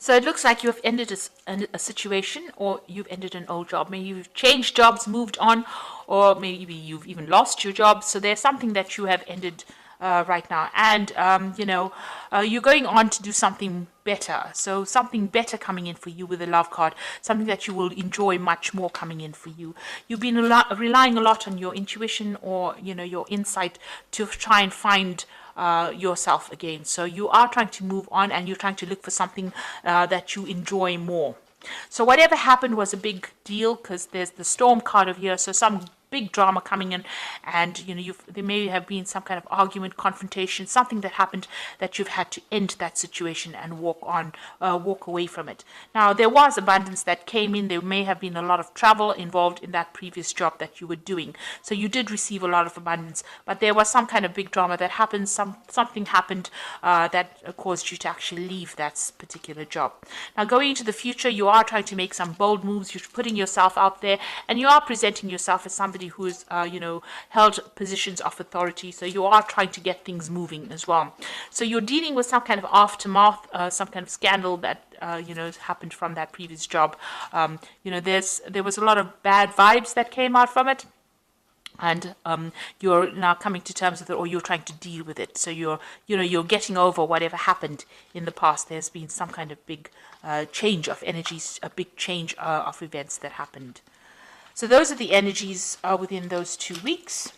So it looks like you have ended a situation, or you've ended an old job. Maybe you've changed jobs, moved on, or maybe you've even lost your job. So there's something that you have ended right now. And, you're going on to do something better. So something better coming in for you with the love card, something that you will enjoy much more coming in for you. You've been relying a lot on your intuition, or, your insight to try and find yourself again. So you are trying to move on, and you're trying to look for something that you enjoy more. So whatever happened was a big deal, because there's the storm card over here. So some big drama coming in, and there may have been some kind of argument, confrontation, something that happened that you've had to end that situation and walk away from it. Now, there was abundance that came in. There may have been a lot of travel involved in that previous job that you were doing, so you did receive a lot of abundance, but there was some kind of big drama that happened. Something happened that caused you to actually leave that particular job. Now, going into the future, you are trying to make some bold moves. You're putting yourself out there, and you are presenting yourself as somebody who's held positions of authority. So you are trying to get things moving as well. So you're dealing with some kind of aftermath, some kind of scandal that happened from that previous job. There was a lot of bad vibes that came out from it, and you're now coming to terms with it, or you're trying to deal with it. So you're getting over whatever happened in the past. There's been some kind of big change of energies, a big change of events that happened. So those are the energies within those 2 weeks.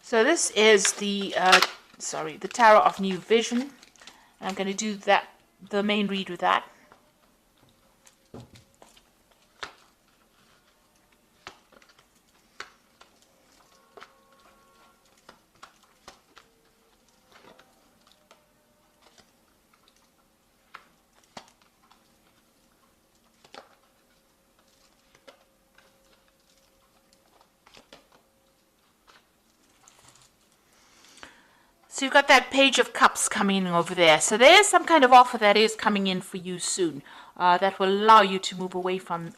So this is the Tarot of New Vision. I'm going to do the main read with that. So you've got that Page of Cups coming in over there. So there is some kind of offer that is coming in for you soon that will allow you to move away from,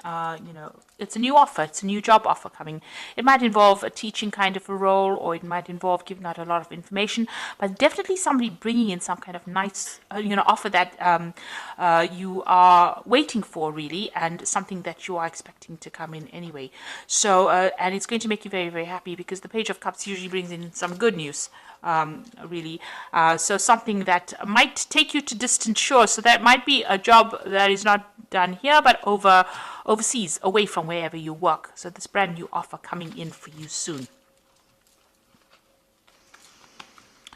it's a new offer. It's a new job offer coming. It might involve a teaching kind of a role, or it might involve giving out a lot of information, but definitely somebody bringing in some kind of nice, offer that you are waiting for, really, and something that you are expecting to come in anyway. So, and it's going to make you very, very happy, because the Page of Cups usually brings in some good news. Really. So something that might take you to distant shores. So that might be a job that is not done here, but overseas, away from wherever you work. So this brand new offer coming in for you soon.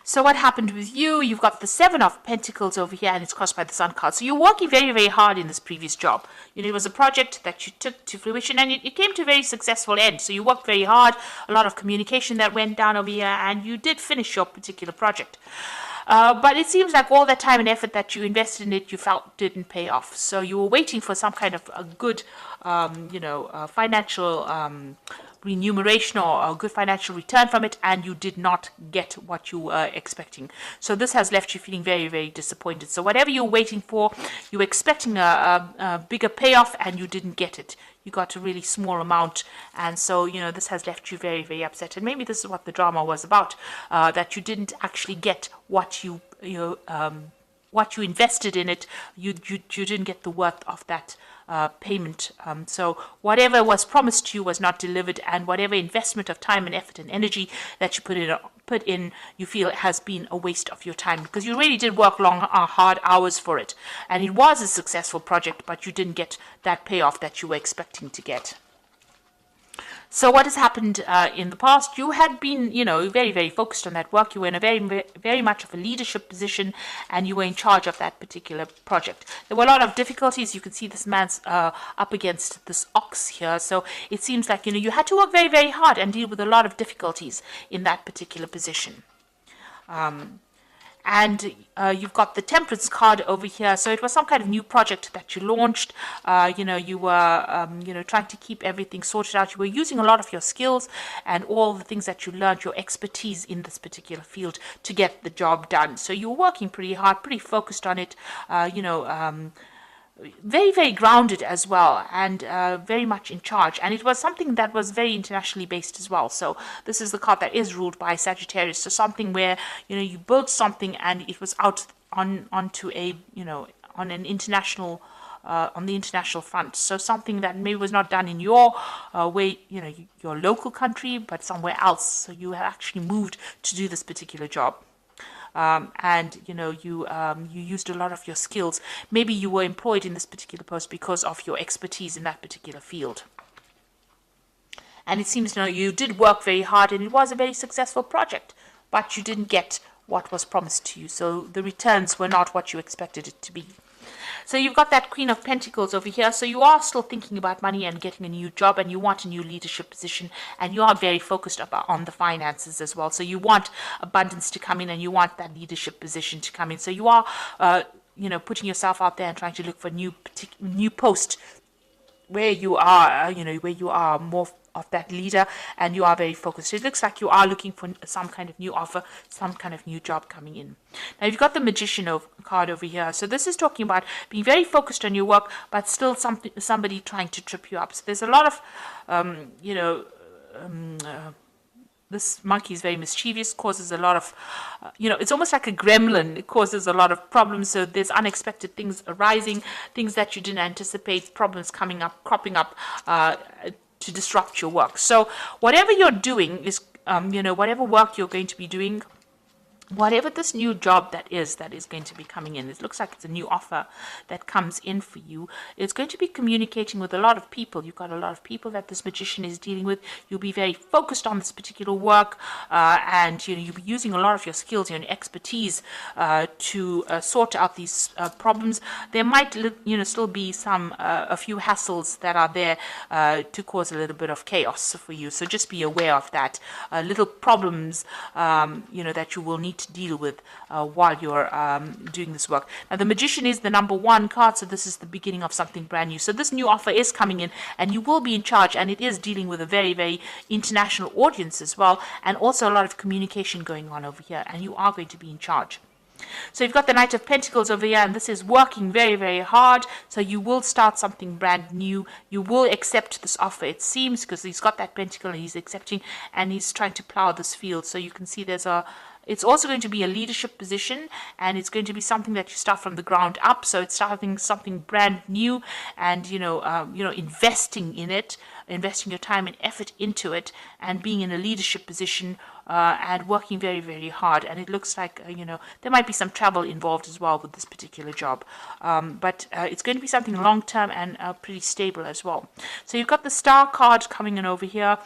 So what happened with you? You've got the Seven of Pentacles over here, and it's crossed by the Sun card. So you're working very, very hard in this previous job. It was a project that you took to fruition, and it came to a very successful end. So you worked very hard, a lot of communication that went down over here, and you did finish your particular project. But it seems like all that time and effort that you invested in it, you felt didn't pay off. So you were waiting for some kind of a good, financial remuneration, or a good financial return from it, and you did not get what you were expecting. So this has left you feeling very, very disappointed. So whatever you're waiting for, you were expecting a bigger payoff, and you didn't get it. You got a really small amount, and so this has left you very, very upset. And maybe this is what the drama was about, that you didn't actually get what you invested in it. You didn't get the worth of that payment. So whatever was promised to you was not delivered, and whatever investment of time and effort and energy that you put in, you feel it has been a waste of your time, because you really did work long, hard hours for it, and it was a successful project, but you didn't get that payoff that you were expecting to get. So what has happened in the past? You had been, very, very focused on that work. You were in a very, very much of a leadership position, and you were in charge of that particular project. There were a lot of difficulties. You can see this man's up against this ox here. So it seems like, you had to work very, very hard and deal with a lot of difficulties in that particular position. And you've got the Temperance card over here. So it was some kind of new project that you launched. You were, trying to keep everything sorted out. You were using a lot of your skills and all the things that you learned, your expertise in this particular field, to get the job done. So you were working pretty hard, pretty focused on it, very, very grounded as well, and very much in charge. And it was something that was very internationally based as well. So this is the card that is ruled by Sagittarius. So something where, you built something and it was out onto a, on an international, on the international front. So something that maybe was not done in your way, your local country, but somewhere else. So you have actually moved to do this particular job. And you used a lot of your skills. Maybe you were employed in this particular post because of your expertise in that particular field. And it seems you did work very hard, and it was a very successful project, but you didn't get what was promised to you. So the returns were not what you expected it to be. So you've got that Queen of Pentacles over here. So you are still thinking about money and getting a new job, and you want a new leadership position, and you are very focused on the finances as well. So you want abundance to come in, and you want that leadership position to come in. So you are, putting yourself out there and trying to look for new post where you are, where you are more of that leader, and you are very focused. It looks like you are looking for some kind of new offer, some kind of new job coming in. Now you've got the Magician card over here. So this is talking about being very focused on your work, but still somebody trying to trip you up. So there's a lot of, this monkey is very mischievous, causes a lot of, it's almost like a gremlin. It causes a lot of problems. So there's unexpected things arising, things that you didn't anticipate, problems cropping up, to disrupt your work. So whatever you're doing is, whatever work you're going to be doing, whatever this new job that is going to be coming in, it looks like it's a new offer that comes in for you. It's going to be communicating with a lot of people. You've got a lot of people that this Magician is dealing with. You'll be very focused on this particular work, and you'll be using a lot of your skills, your expertise to sort out these problems. There might still be a few hassles that are there to cause a little bit of chaos for you. So just be aware of that. Little problems that you will need to deal with while you're doing this work. Now the Magician is the #1 card, so this is the beginning of something brand new. So this new offer is coming in, and you will be in charge, and it is dealing with a very, very international audience as well, and also a lot of communication going on over here, and you are going to be in charge. So you've got the Knight of Pentacles over here, and this is working very, very hard. So you will start something brand new. You will accept this offer, it seems, because he's got that pentacle and he's accepting, and he's trying to plow this field. So you can see it's also going to be a leadership position, and it's going to be something that you start from the ground up. So it's starting something brand new, and investing in it, investing your time and effort into it, and being in a leadership position, and working very, very hard. And it looks like there might be some travel involved as well with this particular job, but it's going to be something long term and pretty stable as well. So you've got the Star card coming in over here.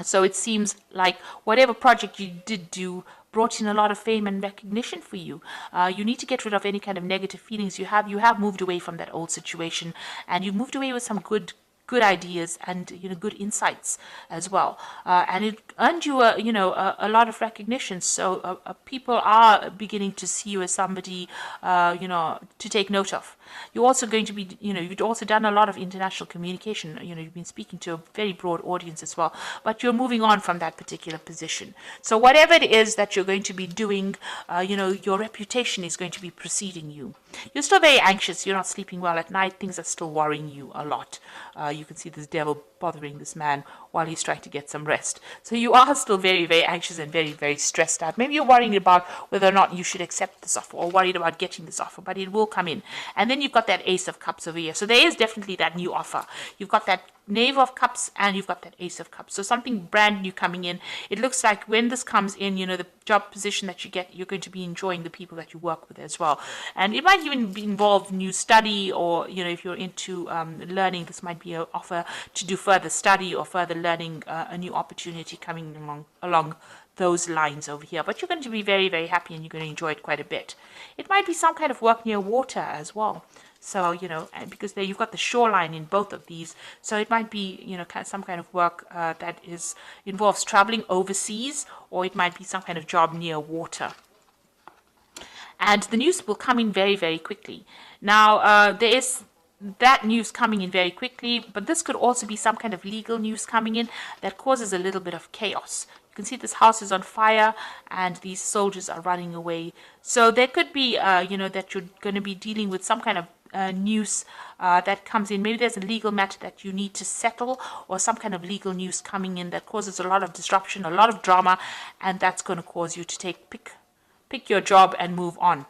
So it seems like whatever project you did do brought in a lot of fame and recognition for you. You need to get rid of any kind of negative feelings you have. You have moved away from that old situation, and you moved away with some good ideas and good insights as well, and it earned you a lot of recognition. So people are beginning to see you as somebody to take note of. You're also going to be you've also done a lot of international communication. You've been speaking to a very broad audience as well, but you're moving on from that particular position. So whatever it is that you're going to be doing, your reputation is going to be preceding you. You're still very anxious. You're not sleeping well at night. Things are still worrying you a lot. You can see this devil bothering this man while he's trying to get some rest. So you are still very, very anxious and very, very stressed out. Maybe you're worrying about whether or not you should accept this offer, or worried about getting this offer, but it will come in. And then you've got that Ace of Cups over here. So there is definitely that new offer. You've got that Knave of Cups, and you've got that Ace of Cups. So something brand new coming in. It looks like when this comes in, the job position that you get, you're going to be enjoying the people that you work with as well. And it might even involve new study, or if you're into learning, this might be an offer to do further study or further learning, a new opportunity coming along those lines over here. But you're going to be very, very happy, and you're going to enjoy it quite a bit. It might be some kind of work near water as well. So, because there you've got the shoreline in both of these. So it might be, some kind of work that involves traveling overseas, or it might be some kind of job near water. And the news will come in very, very quickly. Now, there is that news coming in very quickly, but this could also be some kind of legal news coming in that causes a little bit of chaos. You can see this house is on fire, and these soldiers are running away. So there could be, that you're going to be dealing with some kind of news that comes in. Maybe there's a legal matter that you need to settle, or some kind of legal news coming in that causes a lot of disruption, a lot of drama, and that's going to cause you to pick your job and move on.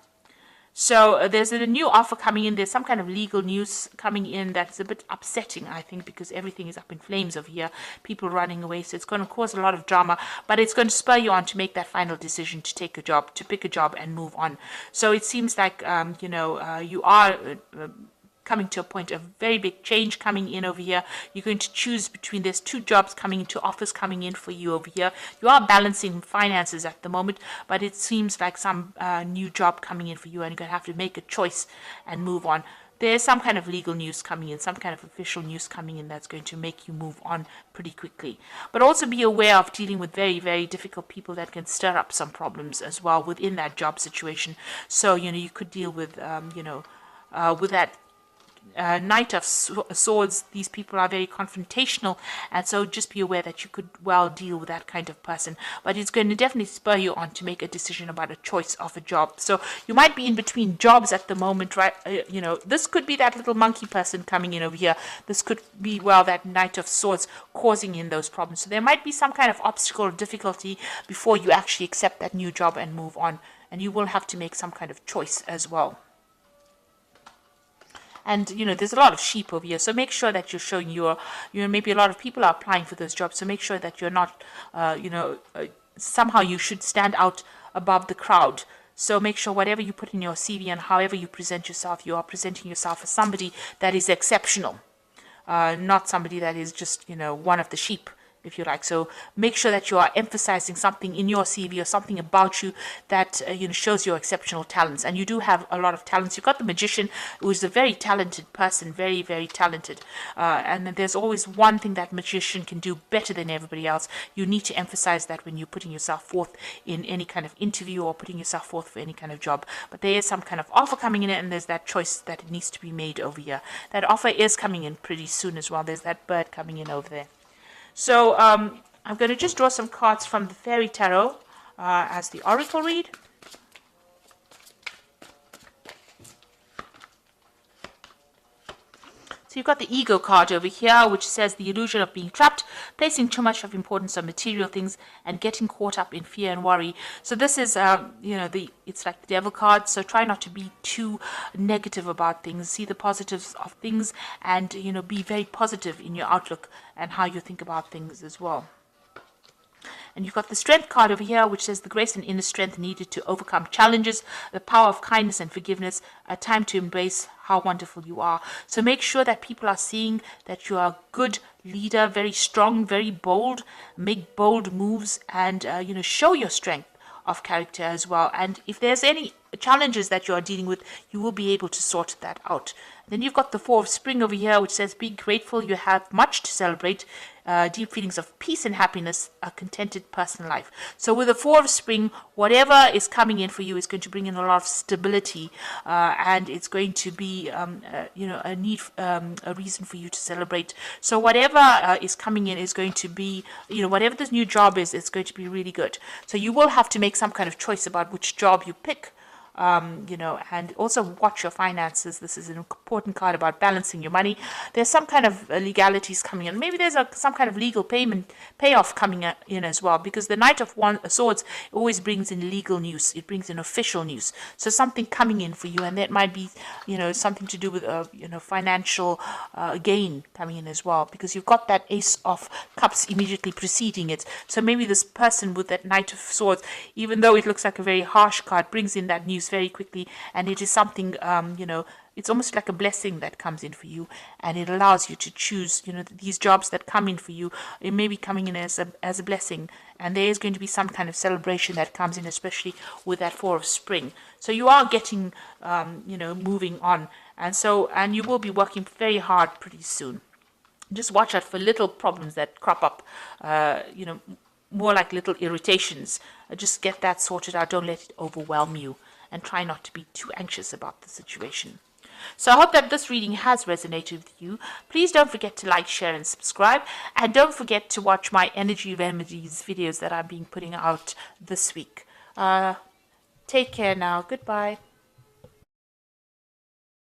So there's a new offer coming in. There's some kind of legal news coming in that's a bit upsetting, I think, because everything is up in flames over here. People running away. So it's going to cause a lot of drama, but it's going to spur you on to make that final decision to take a job, to pick a job and move on. So it seems like, you are coming to a point of very big change coming in over here. You're going to choose between, there's 2 jobs coming, 2 offers coming in for you over here. You are balancing finances at the moment, but it seems like some new job coming in for you, and you're going to have to make a choice and move on. There's some kind of legal news coming in, some kind of official news coming in that's going to make you move on pretty quickly. But also be aware of dealing with very, very difficult people that can stir up some problems as well within that job situation. So, you could deal with, with that Knight of Swords. These people are very confrontational, and so just be aware that you could well deal with that kind of person. But it's going to definitely spur you on to make a decision about a choice of a job. So you might be in between jobs at the moment, right? This could be that little monkey person coming in over here. This could be, well, that Knight of Swords causing in those problems. So there might be some kind of obstacle or difficulty before you actually accept that new job and move on. And you will have to make some kind of choice as well. And, there's a lot of sheep over here. So make sure that you're showing maybe a lot of people are applying for those jobs. So make sure that you're not, somehow you should stand out above the crowd. So make sure whatever you put in your CV and however you present yourself, you are presenting yourself as somebody that is exceptional. Not somebody that is just, one of the sheep, if you like. So make sure that you are emphasizing something in your CV or something about you that shows your exceptional talents. And you do have a lot of talents. You've got the magician, who is a very talented person, very, very talented. And there's always one thing that magician can do better than everybody else. You need to emphasize that when you're putting yourself forth in any kind of interview or putting yourself forth for any kind of job. But there is some kind of offer coming in, and there's that choice that needs to be made over here. That offer is coming in pretty soon as well. There's that bird coming in over there. So I'm going to just draw some cards from the Fairy Tarot as the Oracle read. So you've got the Ego card over here, which says the illusion of being trapped, placing too much of importance on material things, and getting caught up in fear and worry. So this is, it's like the Devil card. So try not to be too negative about things. See the positives of things, and be very positive in your outlook and how you think about things as well. And you've got the Strength card over here, which says the grace and inner strength needed to overcome challenges, the power of kindness and forgiveness, a time to embrace how wonderful you are. So make sure that people are seeing that you are a good leader, very strong, very bold, make bold moves, and, show your strength of character as well. And if there's any challenges that you are dealing with, you will be able to sort that out. Then you've got the Four of Spring over here, which says be grateful, you have much to celebrate, deep feelings of peace and happiness, a contented personal life. So with the Four of Spring, whatever is coming in for you is going to bring in a lot of stability, and it's going to be a reason for you to celebrate. So whatever is coming in is going to be, whatever this new job is, it's going to be really good. So you will have to make some kind of choice about which job you pick. And also watch your finances. This is an important card about balancing your money. There's some kind of legalities coming in. Maybe there's some kind of legal payoff coming in as well, because the Knight of Swords always brings in legal news. It brings in official news. So something coming in for you, and that might be, something to do with, financial gain coming in as well, because you've got that Ace of Cups immediately preceding it. So maybe this person with that Knight of Swords, even though it looks like a very harsh card, brings in that news very quickly, and it is something, it's almost like a blessing that comes in for you, and it allows you to choose, these jobs that come in for you. It may be coming in as a blessing, and there is going to be some kind of celebration that comes in, especially with that Four of Spring. So you are getting, moving on, and you will be working very hard pretty soon. Just watch out for little problems that crop up, more like little irritations. Just get that sorted out. Don't let it overwhelm you, and try not to be too anxious about the situation. So I hope that this reading has resonated with you. Please don't forget to like, share, and subscribe. And don't forget to watch my energy remedies videos that I'm putting out this week. Take care now. Goodbye.